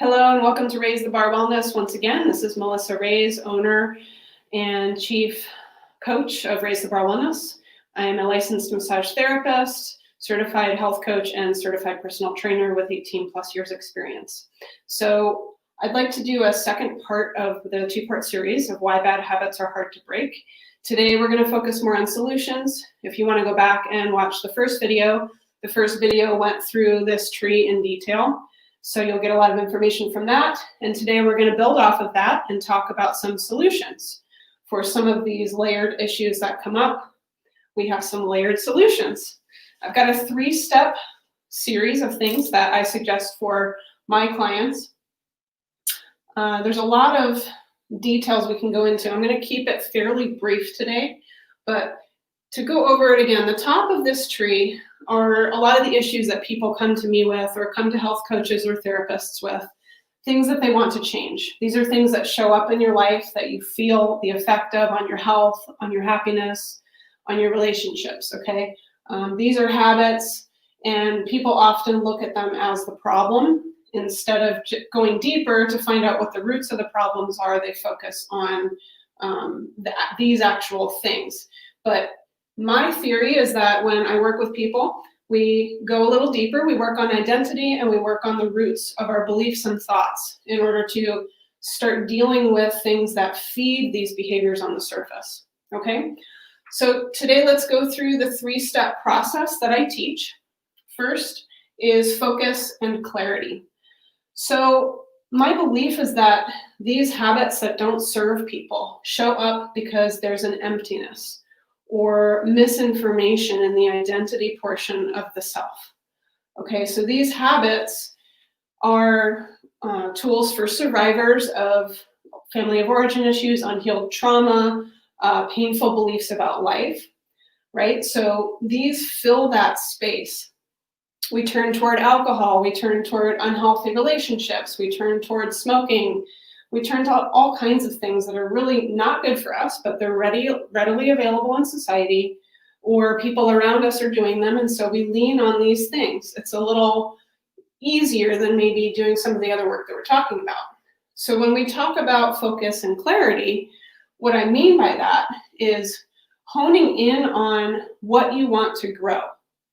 Hello and welcome to Raise the Bar Wellness. Once again, this is Melissa Reyes, owner and chief coach of Raise the Bar Wellness. I am a licensed massage therapist, certified health coach, and certified personal trainer with 18 plus years experience. So I'd like to do a second part of the two-part series of why bad habits are hard to break. Today, we're going to focus more on solutions. If you want to go back and watch the first video went through this tree in detail. So you'll get a lot of information from that. And today we're going to build off of that and talk about some solutions for some of these layered issues that come up. We have some layered solutions. I've got a 3-step series of things that I suggest for my clients. There's a lot of details we can go into. I'm going to keep it fairly brief today, but to go over it again, the top of this tree are a lot of the issues that people come to me with or come to health coaches or therapists with, things that they want to change. These are things that show up in your life that you feel the effect of on your health, on your happiness, on your relationships, okay? These are habits, and people often look at them as the problem. Instead of going deeper to find out what the roots of the problems are, they focus on these actual things. But my theory is that when I work with people, we go a little deeper, we work on identity, and we work on the roots of our beliefs and thoughts in order to start dealing with things that feed these behaviors on the surface, okay? So today let's go through the 3-step process that I teach. First is focus and clarity. So my belief is that these habits that don't serve people show up because there's an emptiness or misinformation in the identity portion of the self. Okay, so these habits are tools for survivors of family of origin issues, unhealed trauma, painful beliefs about life, right? So these fill that space. We turn toward alcohol, we turn toward unhealthy relationships, we turn toward smoking, we turn to all kinds of things that are really not good for us, but they're readily available in society, or people around us are doing them, and so we lean on these things. It's a little easier than maybe doing some of the other work that we're talking about. So when we talk about focus and clarity, what I mean by that is honing in on what you want to grow,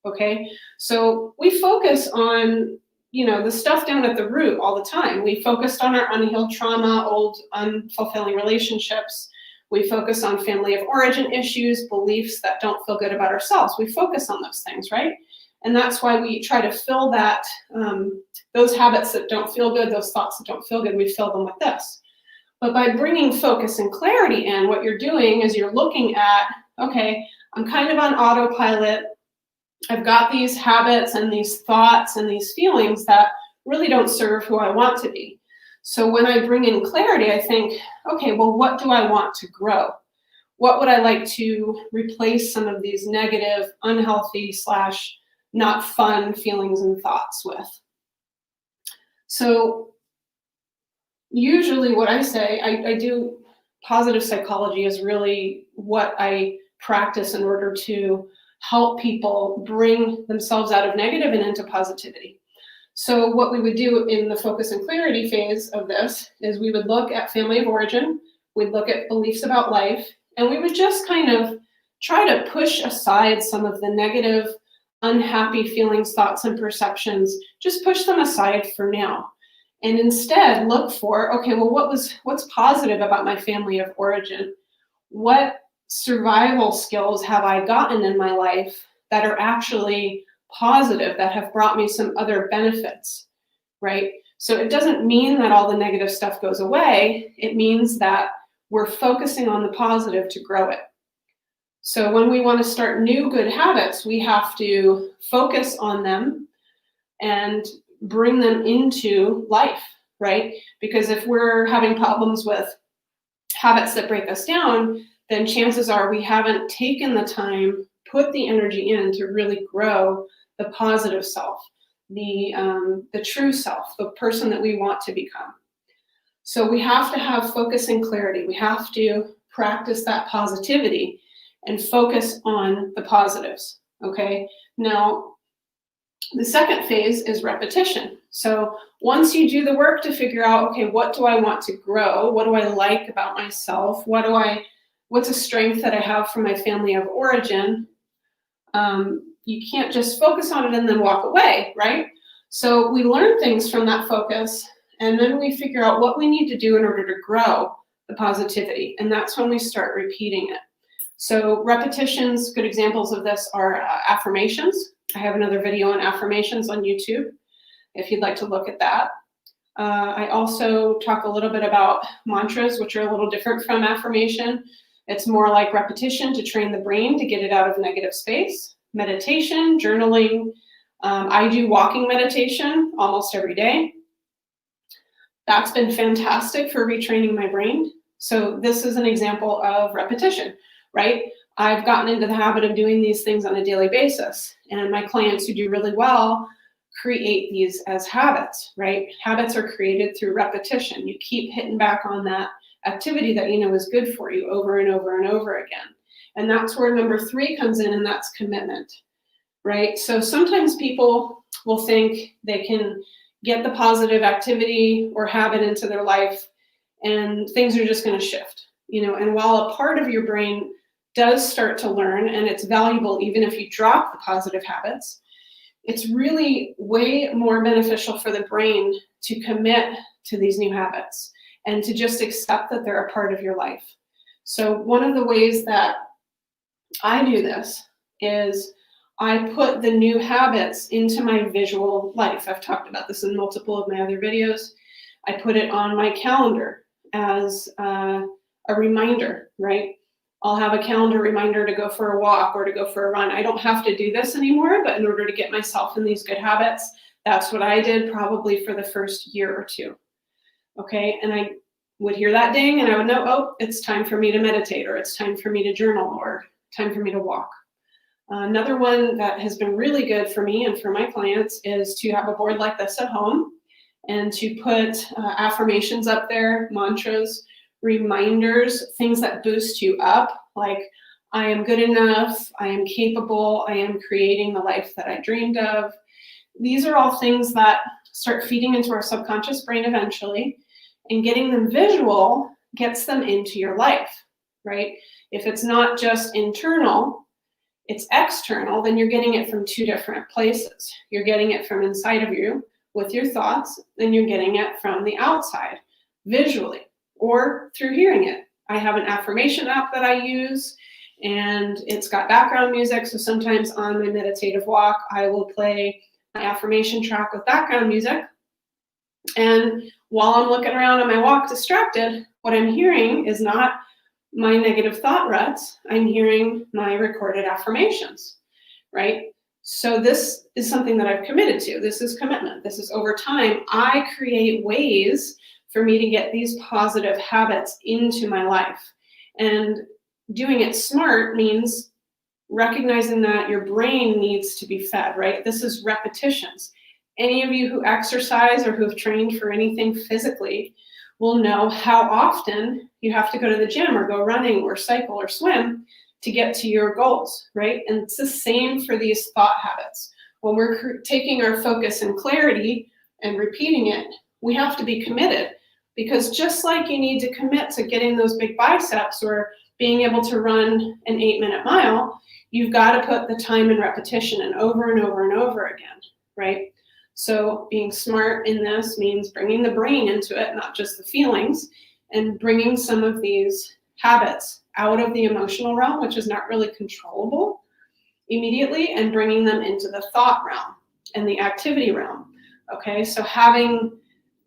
okay? So we focus on the stuff down at the root all the time. We focused on our unhealed trauma, old unfulfilling relationships. We focus on family of origin issues, beliefs that don't feel good about ourselves. We focus on those things, right? And that's why we try to fill that, those habits that don't feel good, those thoughts that don't feel good, we fill them with this. But by bringing focus and clarity in, what you're doing is you're looking at, okay, I'm kind of on autopilot. I've got these habits and these thoughts and these feelings that really don't serve who I want to be. So when I bring in clarity, I think, okay, well, what do I want to grow? What would I like to replace some of these negative, unhealthy / not fun feelings and thoughts with? So usually what I say, I do positive psychology is really what I practice in order to help people bring themselves out of negative and into positivity. So what we would do in the focus and clarity phase of this is we would look at family of origin, we'd look at beliefs about life, and we would just kind of try to push aside some of the negative, unhappy feelings, thoughts, and perceptions, just push them aside for now. And instead look for, okay, well, what's positive about my family of origin? What survival skills have I gotten in my life that are actually positive, that have brought me some other benefits, right? So it doesn't mean that all the negative stuff goes away. It means that we're focusing on the positive to grow it. So when we want to start new good habits, we have to focus on them and bring them into life, right? Because if we're having problems with habits that break us down, then chances are we haven't taken the time, put the energy in to really grow the positive self, the true self, the person that we want to become. So we have to have focus and clarity. We have to practice that positivity and focus on the positives, okay? Now, The second phase is repetition. So once you do the work to figure out, okay, what do I want to grow? What do I like about myself? What's a strength that I have from my family of origin? You can't just focus on it and then walk away, right? So we learn things from that focus, and then we figure out what we need to do in order to grow the positivity. And that's when we start repeating it. So repetitions, good examples of this are affirmations. I have another video on affirmations on YouTube, if you'd like to look at that. I also talk a little bit about mantras, which are a little different from affirmation. It's more like repetition to train the brain to get it out of negative space. Meditation, journaling. I do walking meditation almost every day. That's been fantastic for retraining my brain. So this is an example of repetition, right? I've gotten into the habit of doing these things on a daily basis. And my clients who do really well create these as habits, right? Habits are created through repetition. You keep hitting back on that activity that you know is good for you over and over and over again. And that's where number 3 comes in, and that's commitment, right? So sometimes people will think they can get the positive activity or habit into their life and things are just going to shift, you know. And while a part of your brain does start to learn, and it's valuable even if you drop the positive habits, it's really way more beneficial for the brain to commit to these new habits and to just accept that they're a part of your life. So one of the ways that I do this is I put the new habits into my visual life. I've talked about this in multiple of my other videos. I put it on my calendar as a reminder, right? I'll have a calendar reminder to go for a walk or to go for a run. I don't have to do this anymore, but in order to get myself in these good habits, that's what I did probably for the first year or 2. Okay, and I would hear that ding and I would know, oh, it's time for me to meditate, or it's time for me to journal, or time for me to walk. Another one that has been really good for me and for my clients is to have a board like this at home and to put affirmations up there, mantras, reminders, things that boost you up, like I am good enough, I am capable, I am creating the life that I dreamed of. These are all things that start feeding into our subconscious brain eventually, and getting them visual gets them into your life, right? If it's not just internal, it's external, then you're getting it from 2 different places. You're getting it from inside of you with your thoughts, then you're getting it from the outside visually or through hearing it. I have an affirmation app that I use, and it's got background music. So sometimes on my meditative walk, I will play my affirmation track with background music. And while I'm looking around on my walk distracted, what I'm hearing is not my negative thought ruts. I'm hearing my recorded affirmations, right? So this is something that I've committed to. This is commitment. This is over time. I create ways for me to get these positive habits into my life. And doing it smart means recognizing that your brain needs to be fed, right? This is repetitions. Any of you who exercise or who've trained for anything physically will know how often you have to go to the gym or go running or cycle or swim to get to your goals, right? And it's the same for these thought habits. When we're taking our focus and clarity and repeating it, we have to be committed, because just like you need to commit to getting those big biceps or being able to run an 8-minute mile, you've got to put the time and repetition in over and over and over again, right? So being smart in this means bringing the brain into it, not just the feelings, and bringing some of these habits out of the emotional realm, which is not really controllable immediately, and bringing them into the thought realm and the activity realm. Okay, so having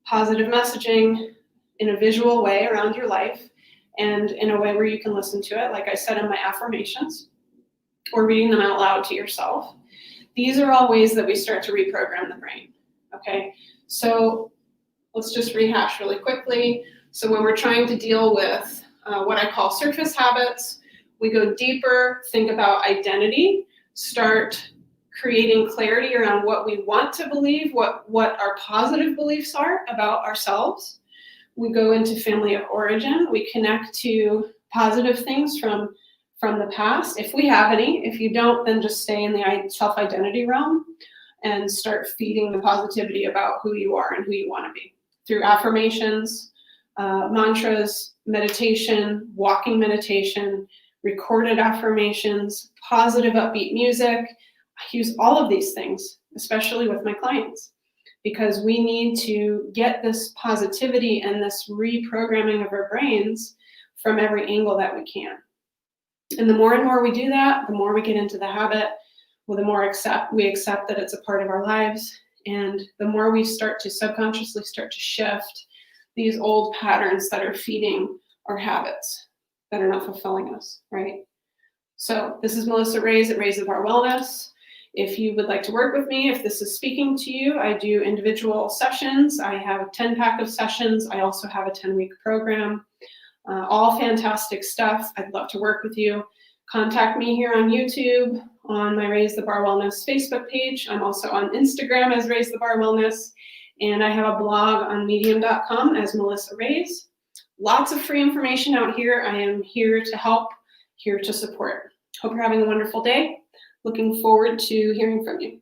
positive messaging in a visual way around your life and in a way where you can listen to it, like I said in my affirmations, or reading them out loud to yourself. These are all ways that we start to reprogram the brain, okay? So let's just rehash really quickly. So when we're trying to deal with what I call surface habits, we go deeper, think about identity, start creating clarity around what we want to believe, what our positive beliefs are about ourselves. We go into family of origin. We connect to positive things from the past, if we have any. If you don't, then just stay in the self-identity realm. and start feeding the positivity about who you are and who you want to be through affirmations, mantras, meditation, walking meditation, recorded affirmations, positive upbeat music. I use all of these things, especially with my clients, because we need to get this positivity and this reprogramming of our brains from every angle that we can. And the more and more we do that, the more we get into the habit, well, the more we accept that it's a part of our lives, and the more we start to subconsciously start to shift these old patterns that are feeding our habits that are not fulfilling us, right? So this is Melissa Reyes at Raise the Bar Wellness. If you would like to work with me, if this is speaking to you, I do individual sessions. I have a 10-pack of sessions. I also have a 10-week program. All fantastic stuff. I'd love to work with you. Contact me here on YouTube, on my Raise the Bar Wellness Facebook page. I'm also on Instagram as Raise the Bar Wellness. And I have a blog on medium.com as Melissa Reyes. Lots of free information out here. I am here to help, here to support. Hope you're having a wonderful day. Looking forward to hearing from you.